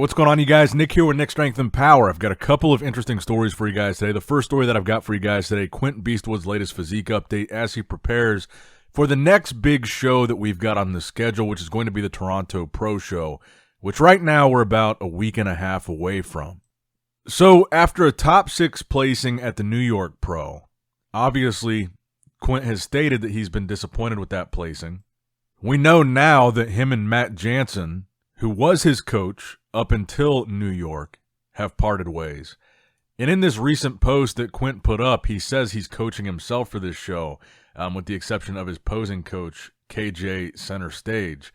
what's going on, you guys? Nick here with Nick Strength and Power. I've got a couple of interesting stories for you guys today. The first story that I've got for you guys today, Quint Beastwood's latest physique update as he prepares for the next big show that we've got on the schedule, which is going to be the Toronto Pro Show, which right now we're about a week and a half away from. So after a top 6 placing at the New York Pro, obviously Quint has stated that he's been disappointed with that placing. We know now that him and Matt Jansen, who was his coach up until New York, have parted ways. And in this recent post that Quint put up, he says he's coaching himself for this show, with the exception of his posing coach, KJ Center Stage.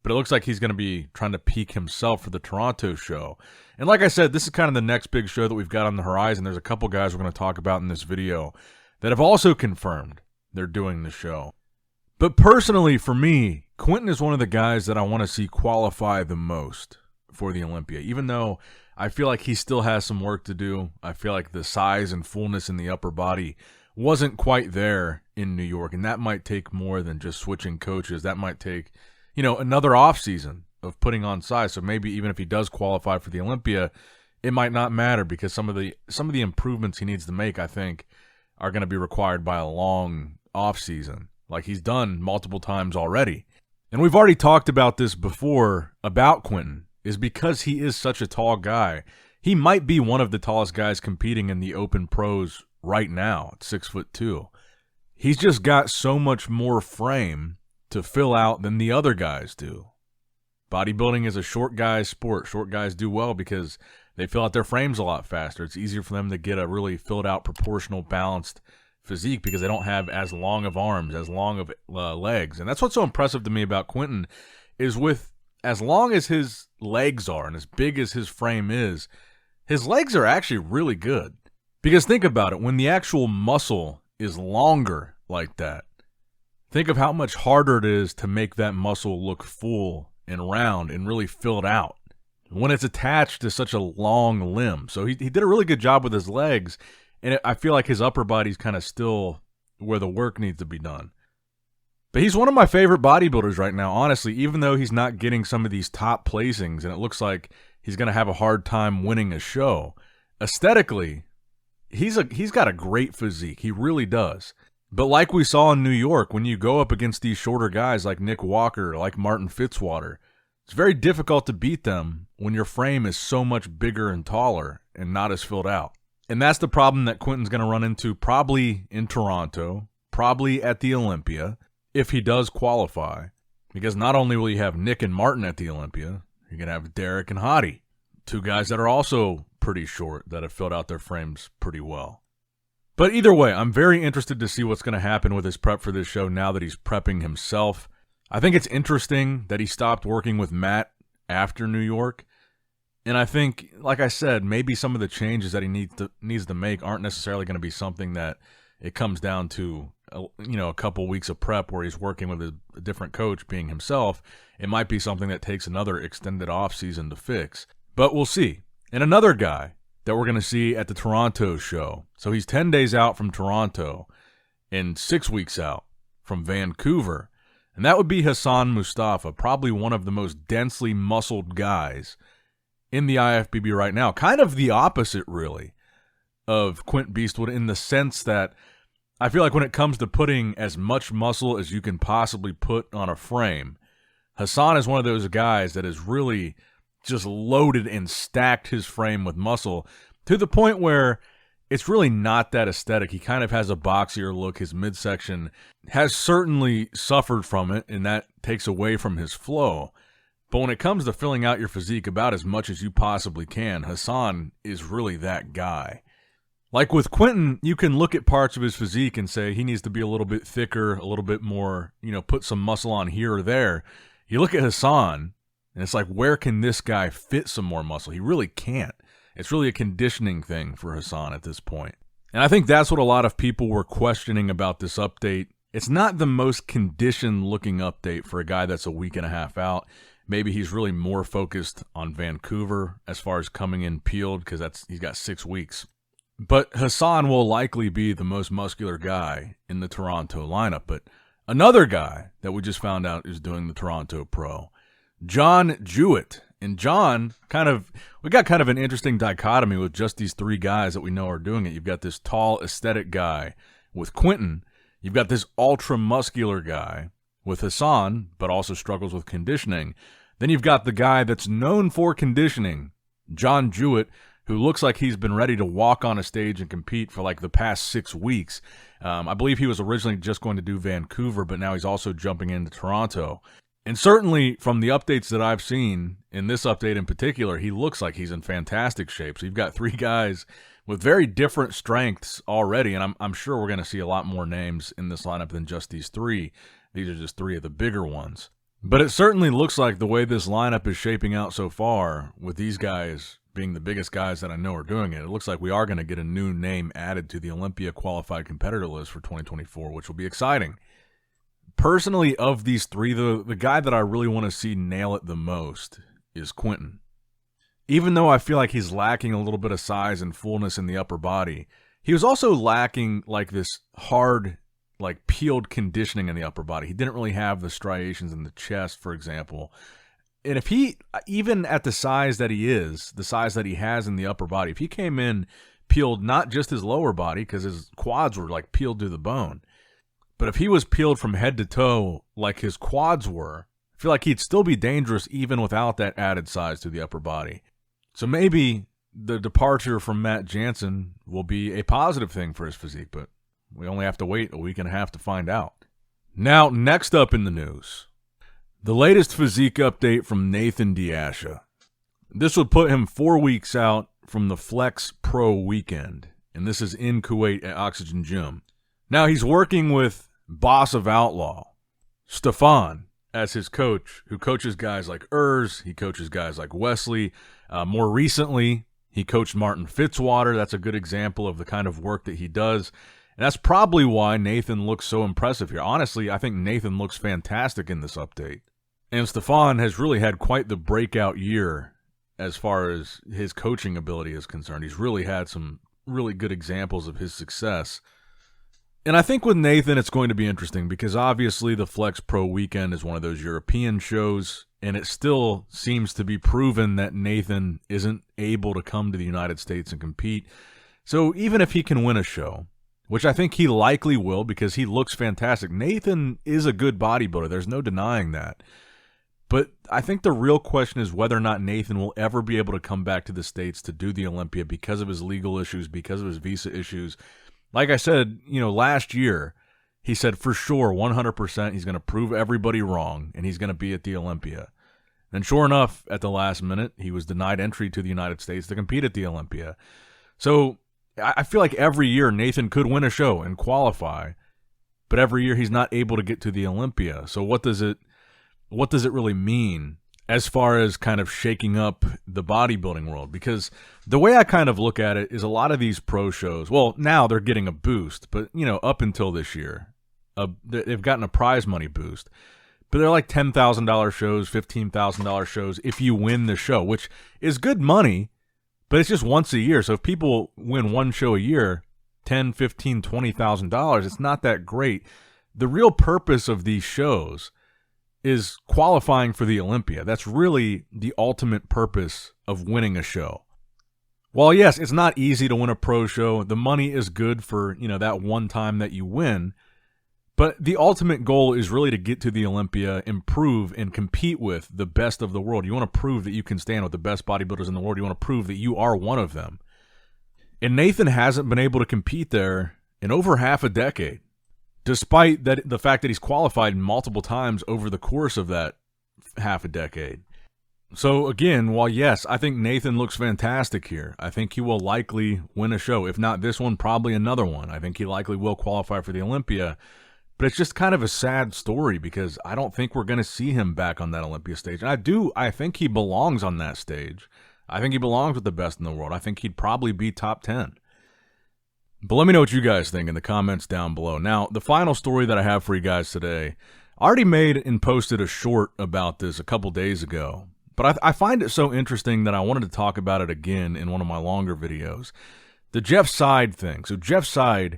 But it looks like he's going to be trying to peak himself for the Toronto show. And like I said, this is kind of the next big show that we've got on the horizon. There's a couple guys we're going to talk about in this video that have also confirmed they're doing the show. But personally, for me, Quinton is one of the guys that I want to see qualify the most for the Olympia. Even though I feel like he still has some work to do. I feel like the size and fullness in the upper body wasn't quite there in New York. And that might take more than just switching coaches. That might take, another offseason of putting on size. So maybe even if he does qualify for the Olympia, it might not matter because some of the improvements he needs to make, I think, are going to be required by a long offseason, like he's done multiple times already. And we've already talked about this before about Quinton, is because he is such a tall guy. He might be one of the tallest guys competing in the open pros right now at 6'2". He's just got so much more frame to fill out than the other guys do. Bodybuilding is a short guy's sport. Short guys do well because they fill out their frames a lot faster. It's easier for them to get a really filled out, proportional, balanced physique because they don't have as long of arms, as long of legs. And that's what's so impressive to me about Quinton is with as long as his legs are and as big as his frame is, his legs are actually really good. Because think about it, when the actual muscle is longer like that, think of how much harder it is to make that muscle look full and round and really filled out when it's attached to such a long limb. So he did a really good job with his legs. And I feel like his upper body's kind of still where the work needs to be done. But he's one of my favorite bodybuilders right now, honestly, even though he's not getting some of these top placings and it looks like he's going to have a hard time winning a show. Aesthetically, he's got a great physique. He really does. But like we saw in New York, when you go up against these shorter guys like Nick Walker, like Martin Fitzwater, it's very difficult to beat them when your frame is so much bigger and taller and not as filled out. And that's the problem that Quinton's going to run into probably in Toronto, probably at the Olympia, if he does qualify. Because not only will you have Nick and Martin at the Olympia, you're going to have Derek and Hottie, 2 guys that are also pretty short that have filled out their frames pretty well. But either way, I'm very interested to see what's going to happen with his prep for this show now that he's prepping himself. I think it's interesting that he stopped working with Matt after New York. And I think, like I said, maybe some of the changes that he needs to make aren't necessarily going to be something that it comes down to, a couple weeks of prep where he's working with a different coach, being himself. It might be something that takes another extended offseason to fix. But we'll see. And another guy that we're going to see at the Toronto show. So he's 10 days out from Toronto and 6 weeks out from Vancouver. And that would be Hassan Mostafa, probably one of the most densely muscled guys in the IFBB right now. Kind of the opposite, really, of Quint Beastwood in the sense that I feel like when it comes to putting as much muscle as you can possibly put on a frame, Hassan is one of those guys that has really just loaded and stacked his frame with muscle to the point where it's really not that aesthetic. He kind of has a boxier look. His midsection has certainly suffered from it, and that takes away from his flow. But when it comes to filling out your physique about as much as you possibly can, Hassan is really that guy. Like with Quinton, you can look at parts of his physique and say he needs to be a little bit thicker, a little bit more, put some muscle on here or there. You look at Hassan, and it's like, where can this guy fit some more muscle? He really can't. It's really a conditioning thing for Hassan at this point. And I think that's what a lot of people were questioning about this update. It's not the most conditioned-looking update for a guy that's a week and a half out. Maybe he's really more focused on Vancouver as far as coming in peeled because he's got 6 weeks. But Hassan will likely be the most muscular guy in the Toronto lineup. But another guy that we just found out is doing the Toronto Pro, Jon Jewitt, And Jon, we got kind of an interesting dichotomy with just these three guys that we know are doing it. You've got this tall, aesthetic guy with Quinton. You've got this ultra-muscular guy with Hassan, but also struggles with conditioning. Then you've got the guy that's known for conditioning, Jon Jewitt, who looks like he's been ready to walk on a stage and compete for like the past 6 weeks. I believe he was originally just going to do Vancouver, but now he's also jumping into Toronto. And certainly from the updates that I've seen, in this update in particular, he looks like he's in fantastic shape. So you've got three guys with very different strengths already, and I'm sure we're going to see a lot more names in this lineup than just these three. These are just three of the bigger ones. But it certainly looks like the way this lineup is shaping out so far, with these guys being the biggest guys that I know are doing it, it looks like we are going to get a new name added to the Olympia qualified competitor list for 2024, which will be exciting. Personally, of these three, the guy that I really want to see nail it the most is Quinton. Even though I feel like he's lacking a little bit of size and fullness in the upper body, he was also lacking like this hard, like peeled conditioning in the upper body. He didn't really have the striations in the chest, for example. And if he, even at the size that he is, the size that he has in the upper body, if he came in peeled not just his lower body, because his quads were like peeled to the bone, but if he was peeled from head to toe like his quads were, I feel like he'd still be dangerous even without that added size to the upper body. So maybe the departure from Matt Jansen will be a positive thing for his physique, but we only have to wait a week and a half to find out. Now, next up in the news, the latest physique update from Nathan Asha. This would put him 4 weeks out from the Flex Pro weekend, and this is in Kuwait at Oxygen Gym. Now, he's working with Boss of Outlaw, Stefan, as his coach, who coaches guys like he coaches guys like Wesley. More recently, he coached Martin Fitzwater. That's a good example of the kind of work that he does. And that's probably why Nathan looks so impressive here. Honestly, I think Nathan looks fantastic in this update. And Stefan has really had quite the breakout year as far as his coaching ability is concerned. He's really had some really good examples of his success. And I think with Nathan, it's going to be interesting because obviously the Flex Pro weekend is one of those European shows, and it still seems to be proven that Nathan isn't able to come to the United States and compete. So even if he can win a show, which I think he likely will because he looks fantastic. Nathan is a good bodybuilder. There's no denying that. But I think the real question is whether or not Nathan will ever be able to come back to the States to do the Olympia because of his legal issues, because of his visa issues. Like I said, last year, he said for sure, 100%, he's going to prove everybody wrong, and he's going to be at the Olympia. And sure enough, at the last minute, he was denied entry to the United States to compete at the Olympia. So I feel like every year Nathan could win a show and qualify, but every year he's not able to get to the Olympia. So what does it really mean as far as kind of shaking up the bodybuilding world? Because the way I kind of look at it is a lot of these pro shows, well, now they're getting a boost, but, up until this year, they've gotten a prize money boost. But they're like $10,000 shows, $15,000 shows if you win the show, which is good money, but it's just once a year. So if people win one show a year, $10,000, $15,000, $20,000, it's not that great. The real purpose of these shows is qualifying for the Olympia. That's really the ultimate purpose of winning a show. While yes, it's not easy to win a pro show, the money is good for, that one time that you win, but the ultimate goal is really to get to the Olympia, improve, and compete with the best of the world. You want to prove that you can stand with the best bodybuilders in the world. You want to prove that you are one of them. And Nathan hasn't been able to compete there in over half a decade, despite the fact that he's qualified multiple times over the course of that half a decade. So again, while yes, I think Nathan looks fantastic here, I think he will likely win a show. If not this one, probably another one. I think he likely will qualify for the Olympia. But it's just kind of a sad story because I don't think we're going to see him back on that Olympia stage. And I think he belongs on that stage. I think he belongs with the best in the world. I think he'd probably be top 10. But let me know what you guys think in the comments down below. Now, the final story that I have for you guys today, I already made and posted a short about this a couple days ago. But I find it so interesting that I wanted to talk about it again in one of my longer videos. The Jeff Seid thing. So Jeff Seid,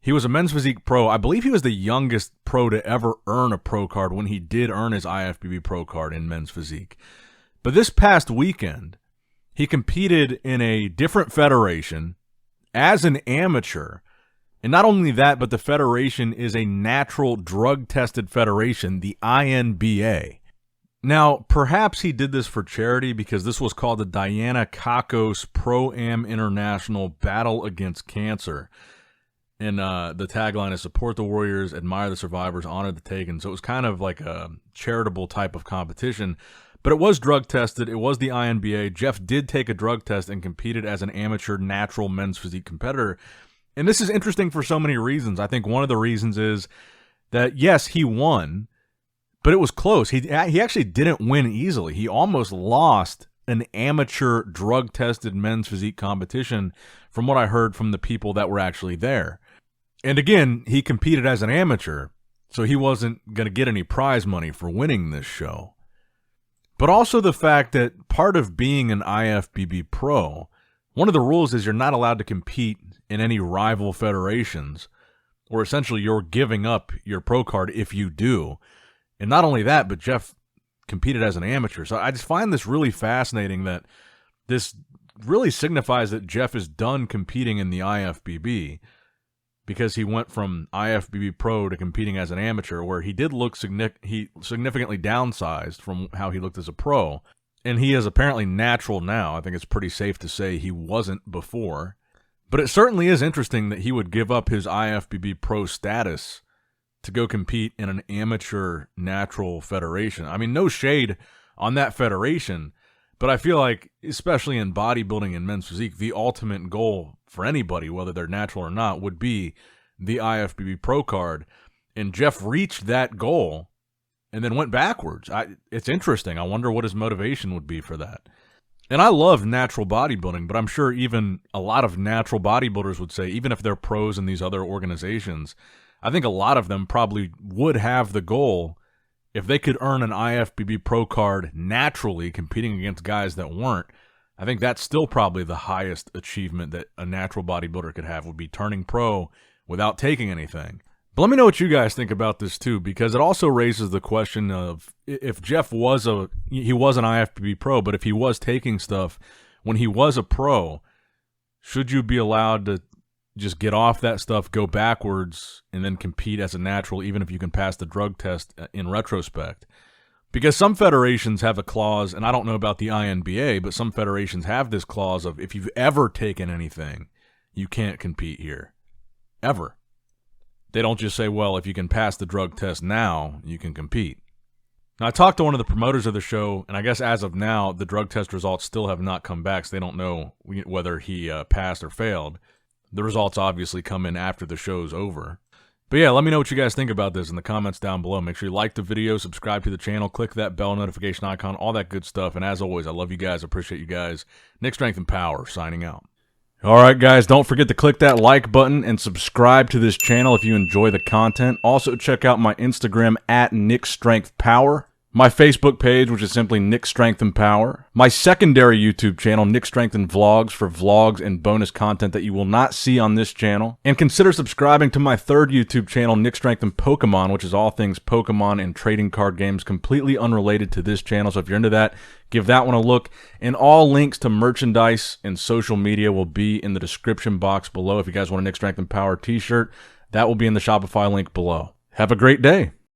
he was a men's physique pro. I believe he was the youngest pro to ever earn a pro card when he did earn his IFBB pro card in men's physique. But this past weekend, he competed in a different federation as an amateur. And not only that, but the federation is a natural drug-tested federation, the INBA. Now, perhaps he did this for charity because this was called the Diana Kakos Pro-Am International Battle Against Cancer. And the tagline is, support the warriors, admire the survivors, honor the taken. So it was kind of like a charitable type of competition. But it was drug-tested. It was the INBA. Jeff did take a drug test and competed as an amateur natural men's physique competitor. And this is interesting for so many reasons. I think one of the reasons is that, yes, he won, but it was close. He actually didn't win easily. He almost lost an amateur drug-tested men's physique competition from what I heard from the people that were actually there. And again, he competed as an amateur, so he wasn't going to get any prize money for winning this show. But also the fact that part of being an IFBB pro, one of the rules is you're not allowed to compete in any rival federations, or essentially you're giving up your pro card if you do. And not only that, but Jeff competed as an amateur. So I just find this really fascinating that this really signifies that Jeff is done competing in the IFBB because he went from IFBB pro to competing as an amateur, where he did look significantly downsized from how he looked as a pro. And he is apparently natural now. I think it's pretty safe to say he wasn't before. But it certainly is interesting that he would give up his IFBB pro status to go compete in an amateur natural federation. I mean, no shade on that federation, but I feel like, especially in bodybuilding and men's physique, the ultimate goal for anybody, whether they're natural or not, would be the IFBB pro card. And Jeff reached that goal and then went backwards. It's interesting. I wonder what his motivation would be for that. And I love natural bodybuilding, but I'm sure even a lot of natural bodybuilders would say, even if they're pros in these other organizations, I think a lot of them probably would have the goal, if they could earn an IFBB pro card naturally competing against guys that weren't. I think that's still probably the highest achievement that a natural bodybuilder could have, would be turning pro without taking anything. But let me know what you guys think about this too, because it also raises the question of, if Jeff was an IFBB pro, but if he was taking stuff when he was a pro, should you be allowed to just get off that stuff, go backwards, and then compete as a natural, even if you can pass the drug test in retrospect? Because some federations have a clause, and I don't know about the INBA, but some federations have this clause of, if you've ever taken anything, you can't compete here. Ever. They don't just say, well, if you can pass the drug test now, you can compete. Now, I talked to one of the promoters of the show, and I guess as of now, the drug test results still have not come back, so they don't know whether he passed or failed. The results obviously come in after the show's over. But yeah, let me know what you guys think about this in the comments down below. Make sure you like the video, subscribe to the channel, click that bell notification icon, all that good stuff. And as always, I love you guys, appreciate you guys. Nick Strength and Power, signing out. All right, guys, don't forget to click that like button and subscribe to this channel if you enjoy the content. Also, check out my Instagram at NICKS&P, my Facebook page, which is simply Nick Strength and Power, my secondary YouTube channel, Nick Strength and Vlogs, for vlogs and bonus content that you will not see on this channel. And consider subscribing to my third YouTube channel, Nick Strength and Pokemon, which is all things Pokemon and trading card games, completely unrelated to this channel. So if you're into that, give that one a look. And all links to merchandise and social media will be in the description box below. If you guys want a Nick Strength and Power t-shirt, that will be in the Shopify link below. Have a great day.